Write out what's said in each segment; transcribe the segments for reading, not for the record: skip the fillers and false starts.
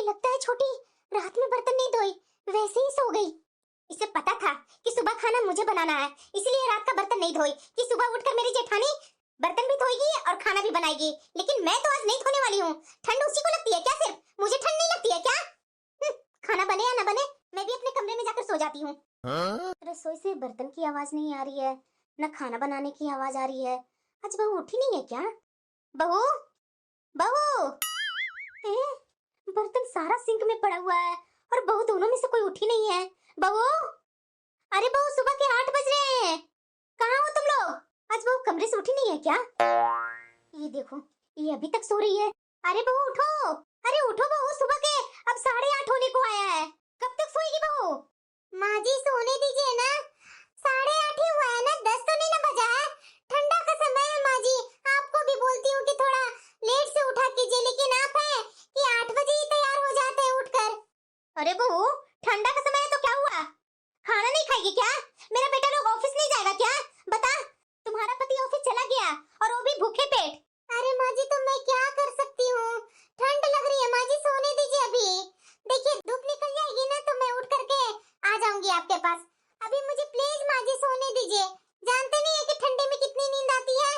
ये लगता है छोटी रात में बर्तन नहीं धोई, वैसे ही सो गई। इसे पता था कि सुबह खाना मुझे बनाना है, इसलिए रात का बर्तन नहीं धोई कि सुबह उठकर मेरी जेठानी बर्तन भी धोएगी और खाना भी बनाएगी। लेकिन मैं तो आज नहीं धोने वाली हूँ। ठंड उसी को लगती है क्या? सिर्फ मुझे ठंड नहीं लगती है क्या? खाना बने या ना बने, मैं भी अपने कमरे में जाकर सो जाती हूँ। रसोई से बर्तन की आवाज नहीं आ रही है, न खाना बनाने की आवाज आ रही है। आज बहू उठी नहीं है क्या? बहू, बहू, बर्तन सारा सिंक में पड़ा हुआ है और बहू दोनों में से कोई उठी नहीं है। बहू, अरे बहू, सुबह के 8 बज रहे हैं, कहाँ हो तुम लोग? आज बहू कमरे से उठी नहीं है क्या? ये देखो, ये अभी तक सो रही है। अरे बहू उठो, अरे उठो बहू, सुबह के अब 8:30 होने को आया है, कब तक सोएगी बहू? माँ जी सोने दीजिए ना, 8:30 ही हुआ है ना, 10 तो नहीं ना बजा है। ठंडा का समय है माँ जी, आपको भी बोलती हूँ कि थोड़ा लेट से उठा कीजिए, लेकिन आप है कि 8 बजे ही तैयार हो जाते हैं उठकर। अरे बहू, ठंडा का समय है तो क्या हुआ? खाना नहीं खाएगी क्या? मेरा बेटा लोग ऑफिस नहीं जाएगा क्या? बता, तुम्हारा पति ऑफिस चला गया और वो भी भूखे पेट। अरे माँ जी, तो मैं क्या कर सकती हूँ, ठंड लग रही है माँ जी, सोने दीजिए अभी। देखिए धूप निकल जाएगी ना तो मैं उठ करके आ जाऊंगी आपके पास। अभी मुझे प्लीज माँ जी सोने दीजिए, जानते नहीं है कि ठंडी में कितनी नींद आती है,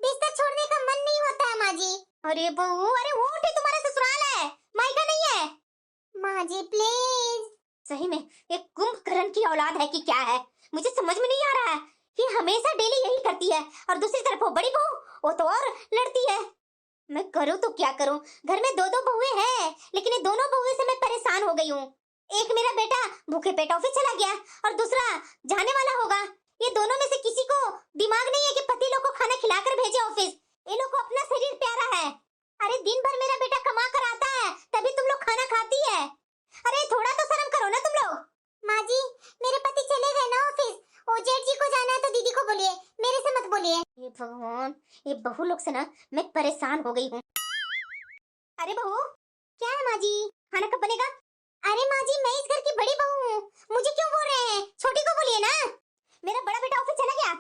बिस्तर छोड़ने का मन नहीं होता है माँ जी। अरे बहू, अरे वो उठे, तुम्हारा ससुराल है, मायका नहीं है। माँ जी प्लीज। सही में एक कुंभकर्ण की औलाद है कि क्या है, मुझे समझ में नहीं आ रहा है। ये हमेशा डेली यही करती है और दूसरी तरफ वो बड़ी बहू, वो तो और लड़ती है। मैं करूँ तो क्या करूँ, घर में दो बहुएं हैं, लेकिन ये दोनों बहुएं से मैं परेशान हो गई हूँ। एक मेरा बेटा भूखे पेट ऑफिस चला गया और दूसरा जाने वाला होगा। ये दोनों में से किसी को दिमाग नहीं है कि पति लोग को खाना खिलाकर भेजे ऑफिस। ये लोग को अपना शरीर प्यारा है। अरे दिन भर मेरा बेटा कमा कर आता है, तभी तुम लोग खाना खाती है। अरे थोड़ा तो शर्म करो ना तुम लोग। माँ जी, मेरे पति चले गए ना ऑफिस, ओ जेठ जी को जाना है तो दीदी को बोलिए, मेरे से मत बोलिए। ये भगवान, ये बहू लोग से ना मैं परेशान हो गई हूँ। अरे बहू, क्या है माँ जी, खाना कब बनेगा? अरे माँ जी, मैं इस घर की बड़ी बहू हूँ, मुझे क्यों बोल रहे हैं? छोटी को बोलिए ना। मेरा बड़ा बेटा ऑफिस चला गया?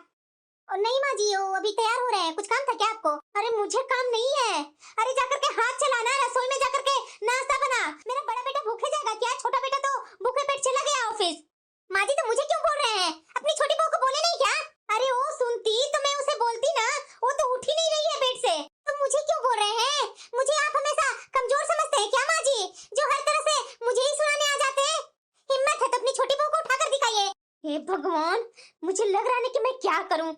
और नहीं माँ जी, वो अभी तैयार हो रहे हैं, कुछ काम था क्या आपको? अरे मुझे काम नहीं है। अरे जाकर के हाथ चलाना, रसोई में जाकर के नाश्ता बना। मेरा बड़ा बेटा भूखे जाएगा क्या? छोटा बेटा तो भूखे पेट चला गया ऑफिस। माँ जी तो मुझे क्यों बोल रहे हैं? अपनी छोटी बहू को बोले नहीं क्या? अरे वो सुनती तो मैं उसे बोलती ना, वो तो उठ ही नहीं रही है बेड से, तो मुझे क्यों बोल रहे हैं? मुझे आप हमेशा कमजोर समझते हैं क्या माँ जी, जो हर तरह से मुझे ही सुनाने आ जाते हैं? हिम्मत है तो अपनी छोटी बहू को उठाकर दिखाइए। हे भगवान, मुझे लग रहा है कि मैं क्या करूं,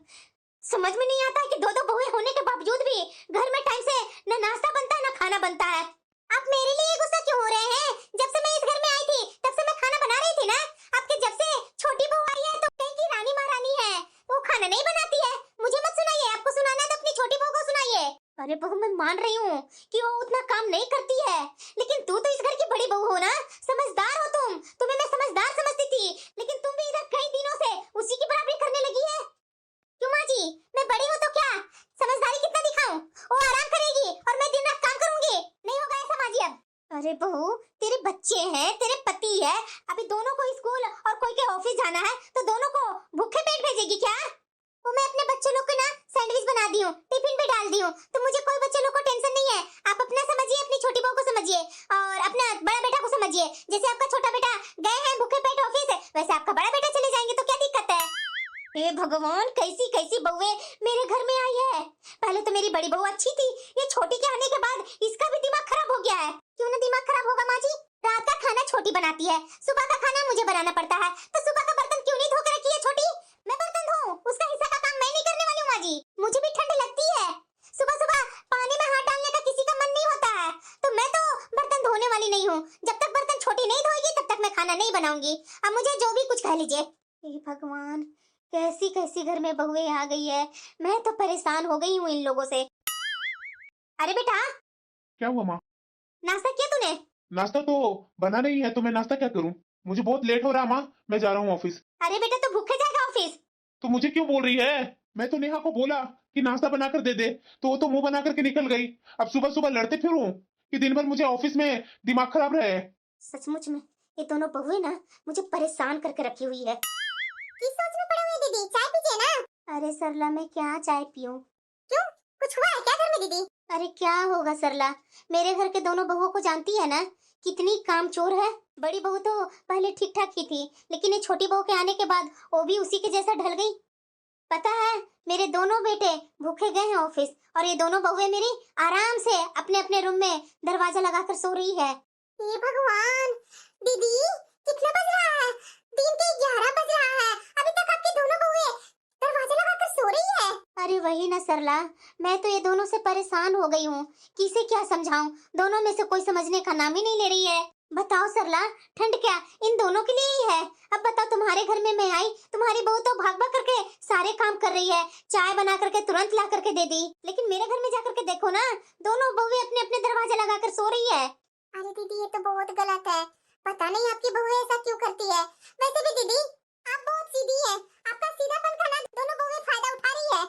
समझ में नहीं आता है कि दो बहुएं होने के बावजूद भी घर में टाइम से न नाश्ता बनता है न खाना बनता है। आप मेरे लिए गुस्सा क्यों हो रहे हैं? जब से मैं इस घर में आई थी तब से मैं खाना बना रही थी ना। आपके जब से छोटी बहू आई है तो कहीं की रानी महारानी है, वो खाना नहीं बनाती है। मुझे मत सुनाइए, आपको सुनाना है तो अपनी छोटी बहू को सुनाइए। अरे बहू, मैं मान रही हूँ कि वो उतना काम नहीं करती है, लेकिन तू तो इस घर की बड़ी बहू हो ना, समझदार हो तुम, तुम्हें मैं समझदार समझती थी, लेकिन तुम भी इधर कई दिनों से उसी की बराबरी करने लगी है। क्यों माँ जी, मैं बड़ी हूँ तो क्या समझदारी कितना दिखाऊं? वो आराम करेगी और मैं दिन रात काम करूंगी, नहीं होगा ऐसा माँ जी अब। अरे बहू, तेरे बच्चे हैं, तेरे पति है, अभी दोनों को स्कूल और कोई के ऑफिस जाना है तो दोनों को भूखे पेट भेजेगी क्या? वो मैं अपने बच्चों लोग को ना सैंडविच बना दी हूँ, टिफिन पे डाल दी हूँ, तो मुझे कोई बच्चे लोग को टेंशन नहीं है। आप अपना समझिए, अपनी छोटी बहू को समझिए और अपना बड़ा बेटा को समझिए। जैसे आपका छोटा बेटा गए हैं भूखे पेट ऑफिस, वैसे आपका बड़ा बेटा चले जाएंगे तो क्या दिक्कत है? हे भगवान, कैसी कैसी बहुएं मेरे घर में आई है। पहले तो मेरी बड़ी बहू अच्छी थी, ये छोटी के आने के बाद इसका भी दिमाग खराब हो गया है। क्यों ना दिमाग खराब होगा माँ जी? रात का खाना छोटी बनाती है, सुबह का खाना मुझे बनाना पड़ता है, तो सुबह का बर्तन क्यों नहीं धो के रखी है छोटी? मैं बर्तन धोऊं, उसका हिस्सा का काम मैं नहीं करने वाली हूँ माँ जी। मुझे भी ठंड लगती है, सुबह सुबह पानी में हाथ डालने का किसी का मन नहीं होता है, तो मैं तो बर्तन धोने वाली नहीं हूँ। जब तक बर्तन छोटी नहीं धोएगी तब तक मैं खाना नहीं बनाऊंगी। अब मुझे जो भी कुछ कह लीजिए। हे भगवान, कैसी कैसी घर में बहुएं आ गई है, मैं तो परेशान हो गई हूँ इन लोगों से। अरे बेटा, क्या हुआ माँ? नाश्ता किया तूने? नाश्ता तो बना नहीं है, तो मैं नाश्ता क्या करूँ? मुझे बहुत लेट हो रहा है माँ, मैं जा रहा हूँ ऑफिस। अरे बेटा, तू भूखे जाएगा ऑफिस? तो मुझे क्यों बोल रही है? मैं तो नेहा को बोला कि नाश्ता बनाकर दे दे, तो वो तो मुंह बना करके निकल गई। अब सुबह सुबह लड़ते फिरूं कि दिन भर मुझे ऑफिस में दिमाग खराब रहे। सचमुच में ये दोनों बहुएं ना मुझे परेशान करके रखी हुई है। किस सोच में पड़े हुए दीदी, चाय पीजिए ना। अरे सरला, मैं क्या चाय पीऊं? क्यों, कुछ हुआ है क्या घर में दीदी? अरे क्या होगा सरला, मेरे घर के दोनों बहुओं को जानती है ना कितनी कामचोर है। बड़ी बहू तो पहले ठीक ठाक ही थी, लेकिन ये छोटी बहू के आने के बाद वो भी उसी के जैसा ढल गई। पता है, मेरे दोनों बेटे भूखे गए हैं ऑफिस, और ये दोनों बहुएं मेरी आराम से अपने अपने रूम में दरवाजा लगाकर सो रही है। ये भगवान, दीदी कितना बज रहा है? दिन के 11 बज रहा है, अभी तक आपकी दोनों बहुएं दरवाजा लगाकर सो रही है। अरे वही ना सरला, मैं तो ये दोनों से परेशान हो गई हूँ। किसे क्या समझाऊं, दोनों में से कोई समझने का नाम ही नहीं ले रही है। बताओ सरला, ठंड क्या इन दोनों के लिए ही है? अब बताओ, तुम्हारे घर में मैं आई, तुम्हारी बहू तो भाग भाग करके सारे काम कर रही है, चाय बना करके तुरंत ला करके दे दी। लेकिन मेरे घर में जा करके देखो ना, दोनों बहुएं अपने अपने दरवाजा लगाकर सो रही है। अरे दीदी, ये तो बहुत गलत है। पता नहीं आपकी बहू ऐसा क्यों करती है। वैसे भी दीदी, आप बहुत सीधी है, आपका सीधापन का ना दोनों बहुएं फायदा उठा रही है।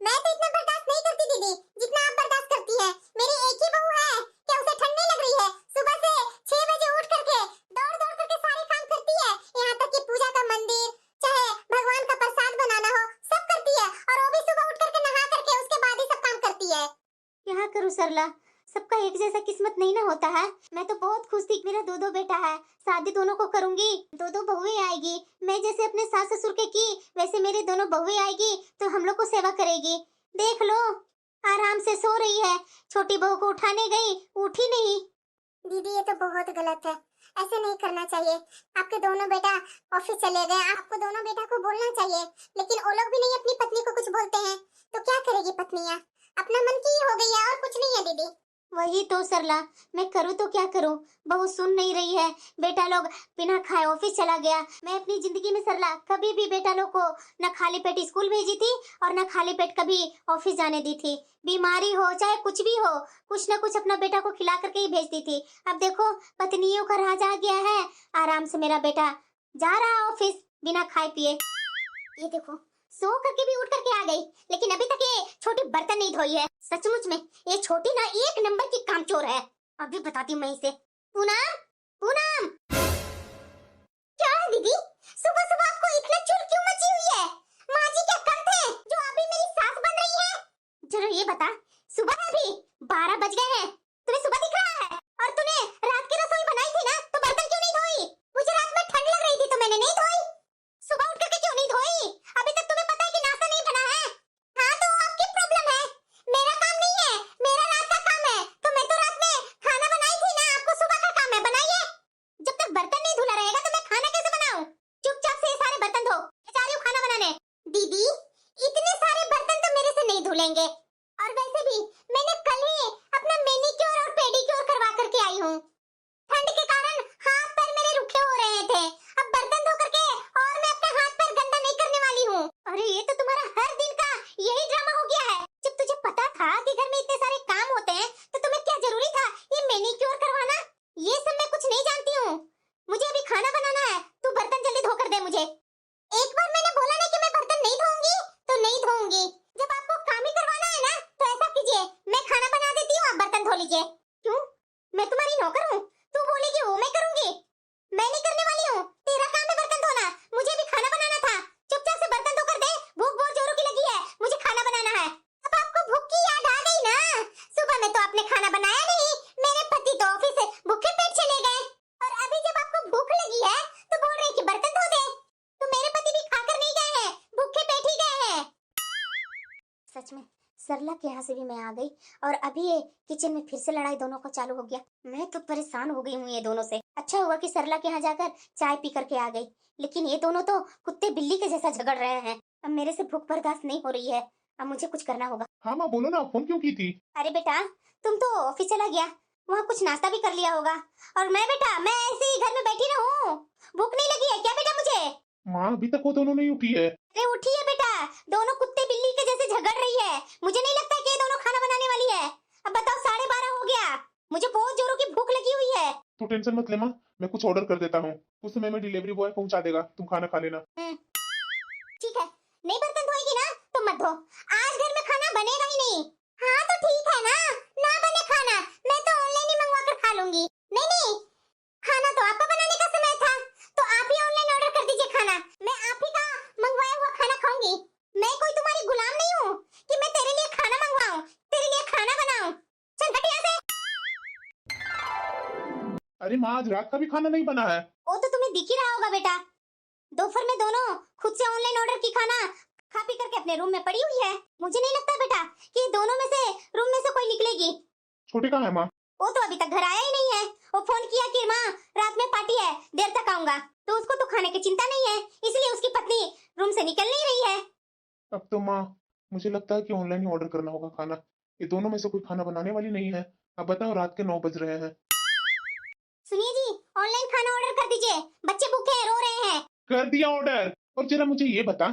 मैं तो इतना बर्दाश्त नहीं करती दीदी, जितना आप बर्दाश्त करती है। मेरी एक ही बहू है, क्या उसे ठंड नहीं लग रही है? सुबह से 6 बजे उठ करके दौड़ दौड़ करके सारे काम करती है, यहाँ तक कि पूजा का मंदिर, चाहे भगवान का प्रसाद बनाना हो, सब करती है। और वो भी सुबह उठ करके नहा करके उसके बाद ही सब काम करती है। क्या करूं सरला, सबका एक जैसा किस्मत नहीं ना होता है। मैं तो बहुत खुश थी, मेरा दो बेटा है, शादी दोनों को करूंगी, दो बहुएं आएगी। मैं जैसे अपने सास ससुर के की, वैसे मेरी दोनों बहुएं आएगी तो हम लोग को सेवा करेगी। देख लो, आराम से सो रही है। छोटी बहू को उठाने गई, उठी नहीं। दीदी, ये तो बहुत गलत है, ऐसे नहीं करना चाहिए। आपके दोनों बेटा ऑफिस चले गए, आपको दोनों बेटा को बोलना चाहिए, लेकिन वो लोग भी नहीं अपनी पत्नी को कुछ बोलते हैं, तो क्या करेगी पत्नियां? अपना मन की हो गई है, और कुछ नहीं है दीदी। वही तो सरला, मैं करूँ तो क्या करूँ, बहू सुन नहीं रही है। बेटा लोग बिना खाए ऑफिस चला गया। मैं अपनी जिंदगी में सरला कभी भी बेटा लोग को न खाली पेट स्कूल भेजी थी, और न खाली पेट कभी ऑफिस जाने दी थी। बीमारी हो चाहे कुछ भी हो, कुछ न कुछ अपना बेटा को खिला करके ही भेजती थी। अब देखो, पत्नियों का राज आ गया है, आराम से मेरा बेटा जा रहा ऑफिस बिना खाए पिए। ये देखो, सो करके भी उठ करके आ गई, लेकिन अभी तक ये छोटी बर्तन नहीं धोई है। सचमुच में ये छोटी ना एक नंबर की कामचोर है। अभी बताती हूँ मैं इसे। पूनम, पूनम, क्या है दीदी? सुबह सुबह आपको इतना चुल क्यों मची हुई है? माँ जी क्या करते हैं जो अभी मेरी सास बन रही है? जरा ये बता, सुबह अभी 12 बज गए हैं, तुम्हें सुबह दिख रहा है? और तूने रात की रसोई बनाई थी ना, तो बर्तन क्यों नहीं धोई? मुझे रात में ठंड लग रही थी तो मैंने नहीं धोई। सुबह उठ करके क्यों नहीं धोई? अभी तक तुम्हें पता है कि नाश्ता नहीं बना है। हाँ, तो आपकी प्रॉब्लम है, मेरा काम नहीं है, मेरा रात का काम है। तो मैं तो रात में खाना बनाई थी ना, आपको सुबह का काम है, बनाइए। जब तक बर्तन नहीं धुला रहेगा तो मैं खाना कैसे बनाऊं? चुपचाप से ये सारे बर्तन धो, मैं जा रही हूँ खाना बनाने। दीदी, इतने सारे बर्तन तो मेरे से नहीं धुलेंगे, और वैसे भी मैंने कल ही अपना मैनीक्योर और पेडिक्योर करवा करके आई हूँ। ठंड के कारण हाथ पैर मेरे रुखे हो रहे थे, अब बर्तन धो करके और मैं अपने हाथ पैर गंदा नहीं करने वाली हूँ। अरे ये तो तुम्हारा हर दिन का यही ड्रामा हो गया है। जब तुझे पता था कि घर में इतने सारे काम होते हैं, तो तुम्हें क्या जरूरी था ये मैनीक्योर करवाना? ये सब मैं कुछ नहीं जानती हूँ, मुझे अभी खाना बनाना है। तू बर्तन जल्दी धो कर दे मुझे। एक बार मैंने बोला ना कि मैं बर्तन नहीं धोऊंगी तो नहीं धोऊंगी। जब आपको काम ही करवाना है ना, तो ऐसा कीजिए, मैं खाना बना देती हूँ, आप बर्तन धो लीजिए। क्यों, मैं तुम्हारी नौकर हूँ? तू बोलेगी वो मैं करूंगी? मैं नहीं करने वाली हूँ, तेरा काम है बर्तन धोना, मुझे भी खाना बनाना था। चुपचाप से बर्तन धो कर दे, भूख बहुत जोरों की लगी है, मुझे खाना बनाना है। अब आपको भूख की याद आ गई ना? सुबह में तो आपने खाना बनाया नहीं, मेरे पति तो ऑफिस से भूखे पेट चले गए, और अभी जब आपको भूख लगी है तो बोल रहे कि बर्तन धो दे। तो मेरे पति भी खाकर नहीं गए हैं, भूखे पेट ही गए हैं। सच में सरला के यहाँ से भी मैं आ गई, और अभी ये किचन में फिर से लड़ाई दोनों को चालू हो गया। मैं तो परेशान हो गई हूँ ये दोनों से। अच्छा हुआ कि सरला के यहाँ जाकर चाय पी करके आ गई, लेकिन ये दोनों तो कुत्ते बिल्ली के जैसा झगड़ रहे हैं। अब मेरे से भूख बर्दाश्त नहीं हो रही है, अब मुझे कुछ करना होगा। हाँ माँ, बोलो ना, फोन क्यों की थी? अरे बेटा, तुम तो ऑफिस चला गया, वहाँ कुछ नाश्ता भी कर लिया होगा, और मैं बेटा मैं ऐसे ही घर में बैठी रहूं? भूख नहीं लगी है क्या बेटा मुझे? माँ, अभी तक वो दोनों नहीं उठी है। अरे उठी है बेटा, दोनों कुत्ते बिल्ली के जैसे झगड़ रही है। मुझे नहीं लगता कि ये दोनों खाना बनाने वाली है। अब बताओ, 12:30 हो गया, मुझे बहुत जोरों की भूख लगी हुई है। तू टेंशन मत ले माँ, मैं कुछ ऑर्डर कर देता हूँ, उस समय में डिलीवरी बॉय पहुँचा देगा, तुम खाना खा लेना। ठीक है, नहीं बर्तन धोएगी ना तो मत धो, आज घर में खाना बनेगा ही नहीं। हाँ तो ठीक है ना, ना बने खाना, मैं तो ऑनलाइन ही मंगवा कर खा लूंगी। नहीं नहीं, खाना तो आपका बनाने का समय था, तो आप ही ऑनलाइन ऑर्डर कर दीजिए खाना, मैं आप ही का मंगवाया हुआ खाना खाऊंगी। मैं कोई तुम्हारी गुलाम नहीं हूँ कि मैं तेरे लिए खाना मंगवाऊं, तेरे लिए खाना बनाऊं। चल हट यहाँ से। अरे माँ, आज रात का भी खाना नहीं बना है। वो तो तुम्हें दिख ही रहा होगा बेटा, दोपहर में दोनों खुद से ऑनलाइन ऑर्डर की खाना खा पी करके अपने रूम में पड़ी हुई है। मुझे नहीं लगता बेटा कि दोनों में से रूम में से कोई निकलेगी। छोटे कहाँ है माँ? वो तो अभी तक घर आया ही नहीं है। वो फोन किया कि माँ रात में पार्टी है, देर तक आऊंगा, तो उसको तो खाने की चिंता नहीं है, इसलिए उसकी पत्नी रूम से निकल नहीं रही है। अब तो माँ, मुझे लगता है कि ऑनलाइन ही ऑर्डर करना होगा खाना। ये दोनों में से कोई खाना बनाने वाली नहीं है। अब बताओ, रात के 9 बज रहे हैं। सुनिए जी, ऑनलाइन खाना ऑर्डर कर दीजिए, बच्चे भूखे हैं, रो रहे हैं। कर दिया ऑर्डर। और जरा मुझे ये बता,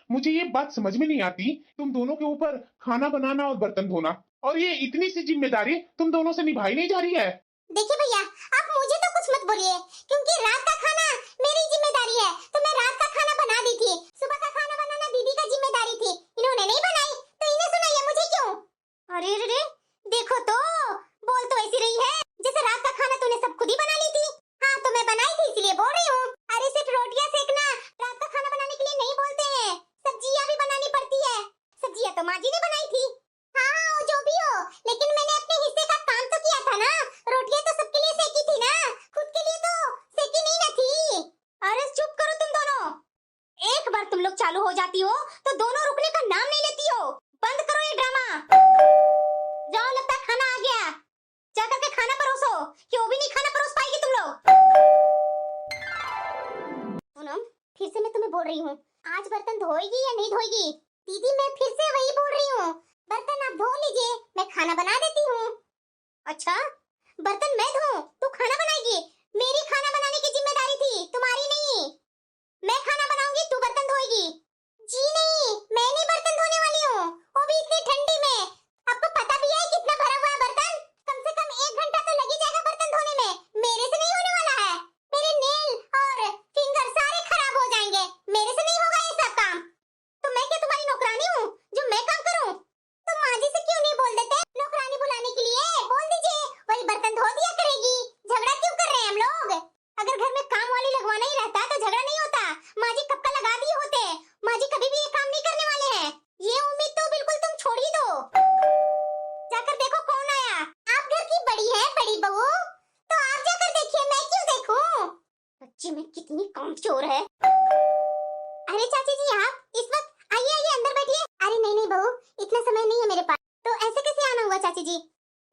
मुझे ये बात समझ में नहीं आती, तुम दोनों के ऊपर खाना बनाना और बर्तन धोना, और ये इतनी सी जिम्मेदारी तुम दोनों से निभाई नहीं जा रही है। देखिए भैया, आप मुझे तो कुछ मत बोलिए, क्योंकि रात का खाना मेरी जिम्मेदारी है, तो मैं रात का खाना बना दी थी। सुबह का खाना बनाना दीदी का जिम्मेदारी थी, इन्होंने नहीं बनाई, तो इन्हें सुनाइए, मुझे क्यों? अरे रे रे, देखो तो बोल तो ऐसी रही है जैसे रात का खाना तूने सब खुद ही बना ली थी। हाँ तो मैं बनाई थी इसलिए बोल रही हूँ। अरे सिर्फ रोटियां सेकना रात का खाना बनाने के लिए नहीं बोलते हैं, सब्जियां भी बनानी पड़ती है। सब्जियां तो माँ जी ने बनाई थी। हाँ वो जो भी हो, लेकिन मैंने अपने हिस्से का काम तो किया था ना। रोटियां तो सबके लिए सेकी थी ना, खुद के लिए तो सेकी नहीं ना थी। अरे चुप करो तुम दोनों, एक बार तुम लोग चालू हो जाती हो तो दोनों रुकने का नाम नहीं लेती हो। बंद करो ये ड्रामा। जाओ, लगता है खाना आ गया, जाकर के खाना परोसो, कि वो भी नहीं खाना परोस पाएगी तुम लोग। पूनम, फिर से मैं तुम्हें बोल रही हूँ, आज बर्तन धोएगी या नहीं धोएगी? दीदी मैं फिर से वही बोल रही हूँ, बर्तन आप धो लीजिए, मैं खाना बना देती हूँ। अच्छा, बर्तन मैं धोऊं, तू खाना बनाएगी? मेरी खाना बनाने की जिम्मेदारी थी, तुम्हारी नहीं। मैं खाना बनाऊंगी, तू बर्तन धोएगी। जी नहीं, मैं नहीं बर्तन धोने वाली हूँ, वो भी इतनी ठंडी में। आपको पता भी है कितना भरा हुआ है बर्तन? कम से कम 1 घंटा तो लग ही जाएगा बर्तन धोने में। मेरे से नहीं होने वाला है, मेरे नेल और फिंगर सारे खराब हो जाएंगे, मेरे से नहीं होगा ये सब काम। तो मैं क्या तुम्हारी नौकरानी हूँ जो मैं काम करूँ? तुम माँ जी से क्यों नहीं बोल देते नौकरानी बुलाने के लिए? बोल दीजिए, वही बर्तन धो दिया करेगी। झगड़ा क्यों कर रहे हैं हम लोग? अगर घर में काम वाली लगवाना ही रहता तो झगड़ा नहीं होता, माँ जी कब का लगा दिए होते। माँ जी कभी भी ये काम नहीं करने वाले हैं, ये उम्मीद तो बिल्कुल तुम छोड़ ही दो। जाकर देखो कौन आया। आप घर की बड़ी है, बड़ी बहू, तो आप जाकर देखिए, मैं क्यों देखूं? बच्ची में कितनी कामचोर है। अरे चाची जी, आप इस वक्त आइए आइए अंदर बैठिए। अरे नहीं नहीं बहू, इतना समय नहीं है मेरे पास। तो ऐसे कैसे आना हुआ चाची जी?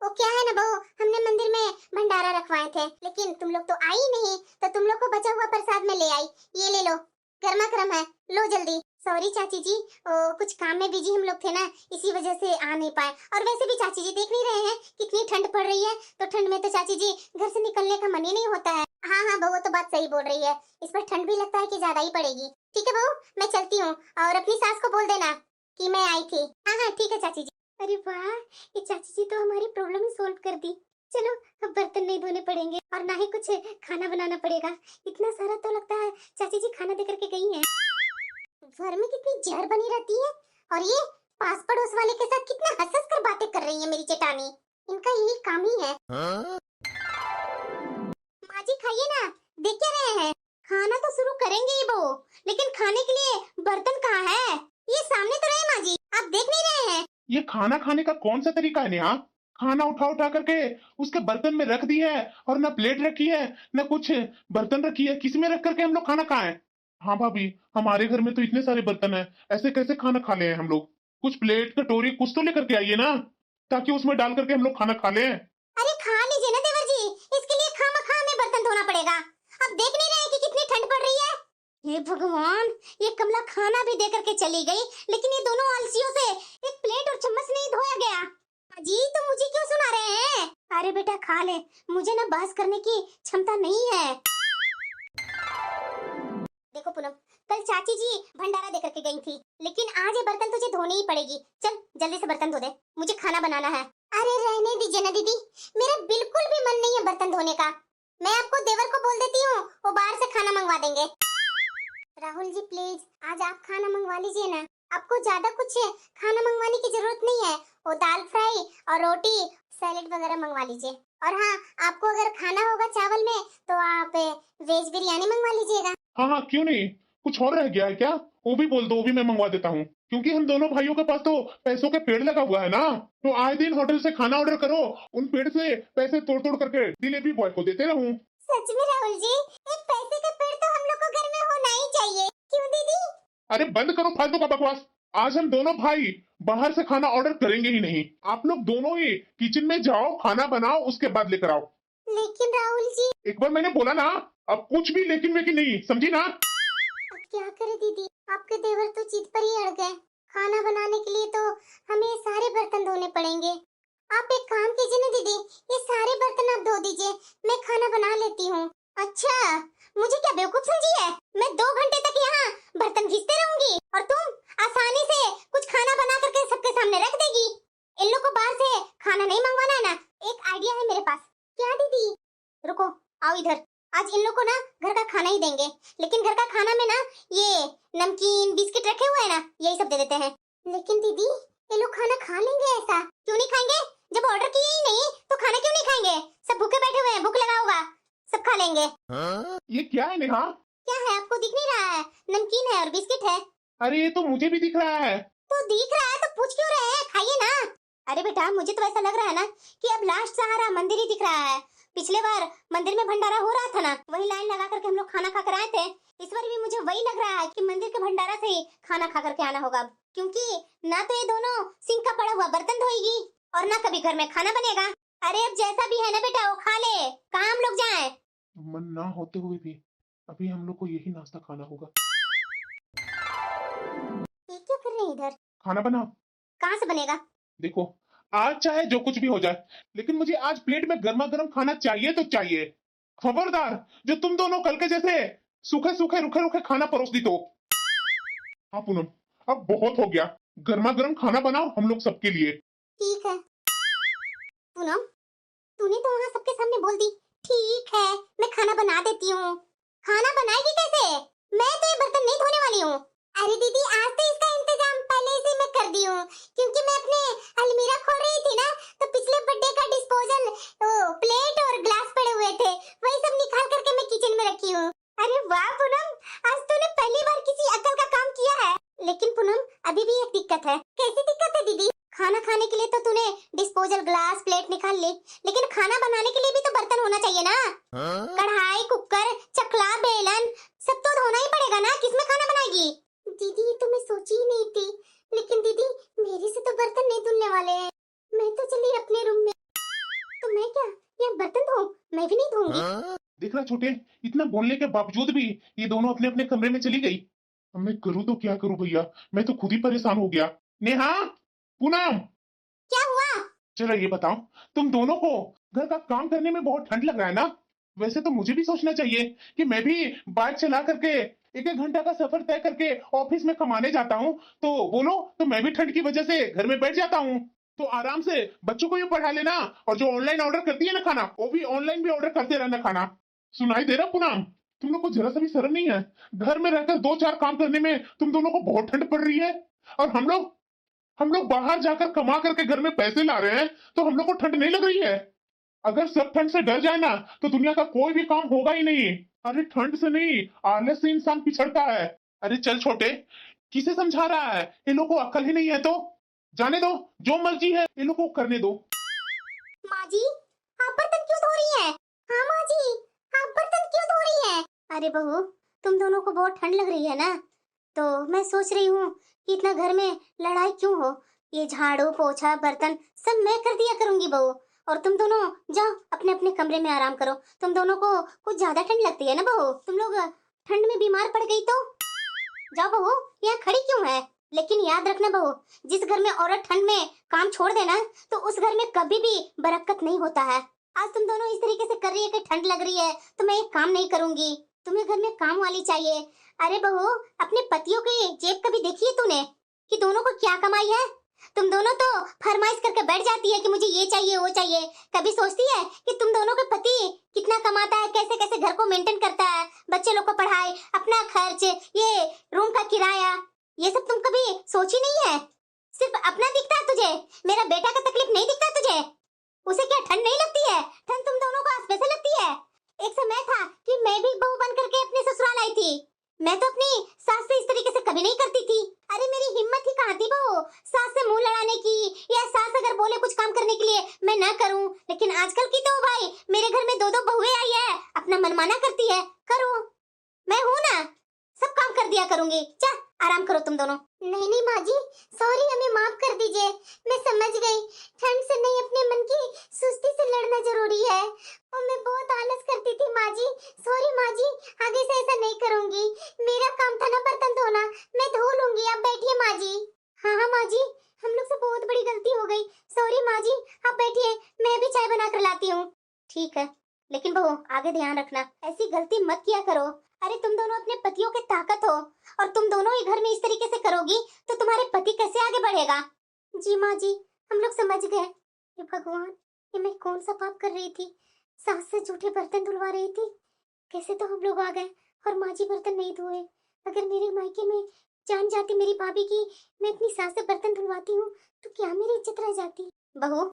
वो क्या है ना बहू, हमने मंदिर में भंडारा रखवाए थे, लेकिन तुम लोग तो आई नहीं, तो तुम लोग को बचा हुआ प्रसाद में ले आई, ये ले लो, गर्मा गर्म है, लो जल्दी। सॉरी चाची जी, कुछ काम में बिजी हम लोग थे ना, इसी वजह से आ नहीं पाए। और वैसे भी चाची जी देख नहीं रहे हैं कितनी ठंड पड़ रही है, तो ठंड में तो चाची जी घर से निकलने का मन ही नहीं होता है। हाँ हाँ बहू, तो बात सही बोल रही है, इस पर ठंड भी लगता है कि ज्यादा ही पड़ेगी। ठीक है बहू, मैं चलती हूँ, और अपनी सास को बोल देना कि मैं आई थी। हाँ हाँ ठीक है चाची जी। अरे वाह, ये चाची जी तो हमारी प्रॉब्लम ही सोल्व कर दी। चलो अब बर्तन नहीं धोने पड़ेंगे और ना ही कुछ खाना बनाना पड़ेगा। इतना सारा तो लगता है चाची जी खाना दे करके गई हैं। घर में कितनी जहर बनी रहती है, और ये पास पड़ोस वाले के साथ कितना हंस हंस कर बातें कर रही है मेरी जेठानी, इनका यही काम ही है। माँ जी खाइए ना, देख क्या रहे हैं? खाना तो शुरू करेंगे ही बहू, लेकिन खाने के लिए बर्तन कहाँ है? ये सामने तो रहे माँ जी, आप देख नहीं रहे हैं? ये खाना खाने का कौन सा तरीका है नेहा? खाना उठा उठा करके उसके बर्तन में रख दी है, और ना प्लेट रखी है ना कुछ बर्तन रखी है। किस में रख करके हम लोग खाना खाएं? हाँ भाभी, हमारे घर में तो इतने सारे बर्तन हैं, ऐसे कैसे खाना खा ले हम लोग? कुछ प्लेट कटोरी कुछ तो लेकर के आइए ना, ताकि उसमें डाल करके हम लोग खाना खा लें। अरे खा लीजिए ना देवर जी, इसके लिए खामखा हमें बर्तन धोना पड़ेगा? आप देख नहीं रहे कि कितनी ठंड पड़ रही है? हे भगवान, ये कमला खाना भी दे करके चली गई, लेकिन ये दोनों आलसियों से एक प्लेट और चम्मच नहीं धोया गया। जी तो मुझे क्यों सुना रहे हैं? अरे बेटा खा ले, मुझे ना बहस करने की क्षमता नहीं है। देखो पूनम, कल चाची जी भंडारा दे करके गई थी, लेकिन आज ये बर्तन तुझे धोने ही पड़ेगी। चल जल्दी से बर्तन धो दे, मुझे खाना बनाना है। अरे रहने दीजिए ना दीदी, मेरा बिल्कुल भी मन नहीं है बर्तन धोने का। मैं आपको देवर को बोल देती हूँ, वो बाहर से खाना मंगवा देंगे। राहुल जी प्लीज, आज आप खाना मंगवा लीजिए ना, आपको ज्यादा कुछ खाना मंगवाने की जरूरत नहीं है। वो दाल फ्राई और रोटी सैलेड वगैरह मंगवा लीजिए। और हाँ, आपको अगर खाना होगा चावल में तो आप वेज बिरयानी मंगवा लीजिएगा। हाँ हाँ, क्यों नहीं, कुछ और रह गया है क्या? वो भी बोल दो, वो भी मैं मंगवा देता हूँ, क्योंकि हम दोनों भाइयों के पास तो पैसों के पेड़ लगा हुआ है ना, तो आए दिन होटल से खाना ऑर्डर करो, उन पेड़ से पैसे तोड़ तोड़ करके डिलीवरी बॉय को देते रहूं। सच में राहुल जी, एक पैसे का पेड़ तो हम लोग को घर में होना ही चाहिए, क्यों दीदी? अरे बंद करो फालतू का बकवास। आज हम दोनों भाई बाहर से खाना ऑर्डर करेंगे ही नहीं। आप लोग दोनों ही किचन में जाओ, खाना बनाओ, उसके बाद लेकर आओ। लेकिन राहुल जी, एक बार मैंने बोला ना, अब कुछ भी लेकिन वेकिन नहीं, समझी ना? अब क्या करे दीदी, आपके देवर तो जिद पर ही अड़ गए। खाना बनाने के लिए तो हमें सारे बर्तन धोने पड़ेंगे। आप एक काम कीजिए ना दीदी, ये सारे बर्तन आप धो दीजिए, मैं खाना बना लेती हूँ। अच्छा, मुझे क्या बेवकूफ समझी है? मैं 2 घंटे तक यहाँ बर्तन घिसते रहूंगी और तुम आसानी से कुछ खाना बना करके सबके सामने रख देगी। इन लोग को बाहर से खाना नहीं मंगवाना है ना? एक आइडिया है मेरे पास। क्या दीदी? रुको, आओ इधर। आज इन लोग को ना घर का खाना ही देंगे, लेकिन घर का खाना में ना ये नमकीन बिस्किट रखे हुए हैं ना, यही सब दे देते हैं। लेकिन दीदी, ये लोग खाना खा लेंगे ऐसा? क्यों नहीं खाएंगे? जब ऑर्डर किए ही नहीं तो खाना क्यों नहीं खाएंगे? सब भूखे बैठे हुए हैं, भूख लगा होगा, सब खा लेंगे। ये क्या है नेहा? क्या है, आपको दिख नहीं रहा है? नमकीन है और बिस्किट है। अरे ये तो मुझे भी दिख रहा है। तो दिख रहा है तो पूछ क्यों रहे हैं? खाइए ना। अरे बेटा, मुझे तो ऐसा लग रहा है ना कि अब लास्ट सहारा मंदिर ही दिख रहा है। पिछले बार मंदिर में भंडारा हो रहा था ना, वही लाइन लगा करके हम लोग खाना खा कर आए थे। इस बार भी मुझे वही लग रहा है कि मंदिर के भंडारा से ही खाना खा करके आना होगा, क्योंकि ना तो ये दोनों सिंक का पड़ा हुआ बर्तन धोएगी और ना कभी घर में खाना बनेगा। अरे अब जैसा भी है ना बेटा, वो खा ले, कहाँ हम लोग जाएं? मन ना होते हुए भी अभी हम लोग को यही नाश्ता खाना होगा। ये क्या कर रहे हैं इधर? खाना बना। कहाँ से बनेगा? देखो, आज चाहे जो कुछ भी हो जाए, लेकिन मुझे आज प्लेट में गर्मा गर्म खाना चाहिए तो चाहिए। खबरदार, जो तुम दोनों कल के जैसे सूखे सूखे रूखे रूखे खाना परोस दी तो। हाँ पूनम, अब बहुत हो गया। गर्मा गर्म खाना बनाओ हम लोग सबके लिए। ठीक है। पूनम, तूने तो वहाँ सबके सामने बोल दी, ठीक है मैं खाना बना देती हूँ। खाना बनाएगी कैसे? मैं तो ये बर्तन नहीं धोने वाली हूँ। अरे दीदी, आज तो इसका इंतजाम पहले से मैं कर दी हूँ, क्योंकि मैं अपने अलमीरा खोल रही थी ना, तो पिछले बर्थडे का डिस्पोजल प्लेट और ग्लास पड़े हुए थे, वही सब निकाल करके मैं किचन में रखी हूँ। अरे वाह पूनम, आज तूने पहली बार किसी अक्ल का काम किया है। लेकिन पूनम, अभी भी एक दिक्कत है। कैसी दिक्कत है दीदी? खाना खाने के लिए तो तूने डिस्पोजल ग्लास प्लेट निकाल ली, लेकिन खाना बनाने के लिए भी तो बर्तन होना चाहिए ना। कढ़ाई, कुकर, चकला, बेलन, सब तो धोना ही पड़ेगा ना। किसमें खाना बनाएगी? दीदी, ये तो मैं सोची ही नहीं थी, लेकिन दीदी मेरे से तो बर्तन नहीं धुलने वाले हैं। मैं तो चली अपने रूम में, तो मैं क्या यहाँ बर्तन धोऊं? मैं भी नहीं धोऊंगी। देख रहा छोटे, इतना बोलने के बावजूद भी ये दोनों अपने अपने कमरे में चली गई। अब मैं करूँ तो क्या करूँ भैया, मैं तो खुद ही परेशान हो गया। नेहा, पूनम, क्या हुआ? चलो ये बताओ, तुम दोनों को घर का काम करने में बहुत ठंड लग रहा है ना? वैसे तो मुझे भी सोचना चाहिए कि मैं भी बाइक चला करके 1-1 घंटा का सफर तय करके ऑफिस में कमाने जाता हूँ, तो बोलो तो मैं भी ठंड की वजह से घर में बैठ जाता हूँ, तो आराम से बच्चों को भी पढ़ा लेना, और जो ऑनलाइन ऑर्डर करती है ना खाना, वो भी ऑनलाइन भी ऑर्डर करते रहना खाना। सुनाई दे रहा पूनम? तुम लोग को जरा सा भी शर्म नहीं है? घर में रहकर 2-4 काम करने में तुम दोनों को बहुत ठंड पड़ रही है, और हम लोग बाहर जाकर कमा करके घर में पैसे ला रहे हैं, तो हम लोग को ठंड नहीं लग रही है? अगर सब ठंड से डर जाए ना, तो दुनिया का कोई भी काम होगा ही नहीं। अरे ठंड से नहीं, आलस से इंसान पिछड़ता है। अरे चल छोटे, किसे समझा रहा है? इन लोगों को अक्ल ही नहीं है तो जाने दो, जो मर्जी है इन लोगों को करने दो। माँ जी, आप बर्तन क्यों धो रही हैं? हाँ माँ जी, आप बर्तन क्यों धो रही हैं? अरे बहू, तुम दोनों को बहुत ठंड लग रही है ना, तो मैं सोच रही हूँ कि इतना घर में लड़ाई क्यों हो। ये झाड़ू पोछा बर्तन सब मैं कर दिया करूंगी बहू, और तुम दोनों जाओ अपने अपने कमरे में आराम करो। तुम दोनों को कुछ ज्यादा ठंड लगती है ना बहू, तुम लोग ठंड में बीमार पड़ गई तो जाओ बहू, यहाँ खड़ी क्यों है? लेकिन याद रखना बहू, जिस घर में औरत ठंड में काम छोड़ देना, तो उस घर में कभी भी बरकत नहीं होता है। आज तुम दोनों इस तरीके से कर रही है कि ठंड लग रही है तो मैं एक काम नहीं करूंगी, तुम्हें घर में काम वाली चाहिए। अरे बहू, अपने पतियों की जेब कभी देखी है तूने कि दोनों को क्या कमाई है? तुम दोनों तो फरमाइश करके बैठ जाती है कि मुझे ये चाहिए वो चाहिए। कभी सोचती है कि तुम दोनों के पति कितना कमाता है, कैसे कैसे घर को मेंटेन करता है, बच्चे लोग को पढ़ाई, अपना खर्च, ये रूम का किराया, ये सब तुम कभी सोची नहीं है? सिर्फ अपना दिखता है तुझे, मेरा बेटा का तकलीफ नहीं दिखता तुझे? उसे क्या ठंड नहीं लगती है? ठंड तुम दोनों को आसपास से लगती है। एक समय था कि मैं भी बहू बन करके अपने ससुराल आई थी, मैं तो अपनी सास से इस तरीके से कभी नहीं करती थी। अरे मेरी हिम्मत ही कहाँ थी बहू सास से मुंह लड़ाने की, या सास अगर बोले कुछ काम करने के लिए मैं ना करूं। लेकिन आजकल की तो भाई मेरे घर में दो दो बहुएं आई है, अपना मनमाना करती है। करो, मैं हूं ना, सब काम कर दिया करूंगी। जा आराम करो तुम दोनों। नहीं नहीं माँ जी, सॉरी, हमें माफ कर दीजिए। मैं समझ गई, ठंड से नहीं अपने मन की सुस्ती से लड़ना जरूरी है। और मैं बहुत आलस करती थी माँ जी। सॉरी माँ जी, आगे से ऐसा नहीं करूंगी। मेरा काम था ना बर्तन धोना, मैं धो लूंगी। आप बैठिए माँ जी। हाँ हाँ माँ जी, हम लोग से बहुत बड़ी गलती हो गई। सॉरी माँ जी, आप बैठिए, मैं भी चाय बना कर लाती हूँ। ठीक है, लेकिन बहू आगे ध्यान रखना, ऐसी गलती मत किया करो। अरे तुम दोनों अपने पतियों के ताकत हो, और तुम दोनों ही घर में इस तरीके से करोगी तो तुम्हारे पति कैसे आगे बढ़ेगा। जी माँ जी, हम लोग समझ गए। हे भगवान, ये मैं कौन सा पाप कर रही थी, सास से जूठे बर्तन धुलवा रही थी। कैसे तो हम लोग आ गए और माँ जी बर्तन नहीं धोए। अगर मेरे मायके में जान जाती मेरी भाभी की मैं अपनी सास से बर्तन धुलवाती हूँ तो क्या मेरी इज्जत रह जाती। बहू,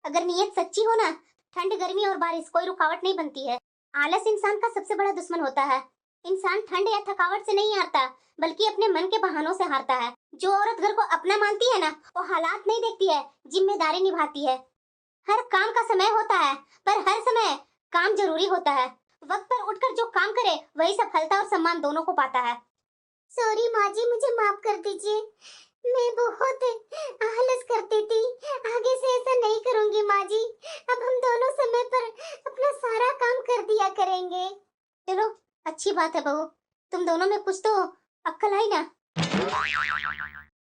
अगर नीयत सच्ची हो ना, ठंड गर्मी और बारिश कोई रुकावट नहीं बनती है। आलस इंसान का सबसे बड़ा दुश्मन होता है। इंसान ठंड या थकावट से नहीं हारता, बल्कि अपने मन के बहानों से हारता है। जो औरत घर को अपना मानती है ना, वो हालात नहीं देखती है, जिम्मेदारी निभाती है। हर काम का समय होता है, पर हर समय काम जरूरी होता है। वक्त पर उठकर जो काम करे वही सफलता और सम्मान दोनों को पाता है। सॉरी माँ जी, मुझे माफ कर दीजिए। मैं बहुत आलस करती थी, आगे से ऐसा नहीं करूंगी माँ जी। अब हम दोनों समय पर अपना सारा काम कर दिया करेंगे। चलो अच्छी बात है बहू, तुम दोनों में कुछ तो अक्ल आई ना।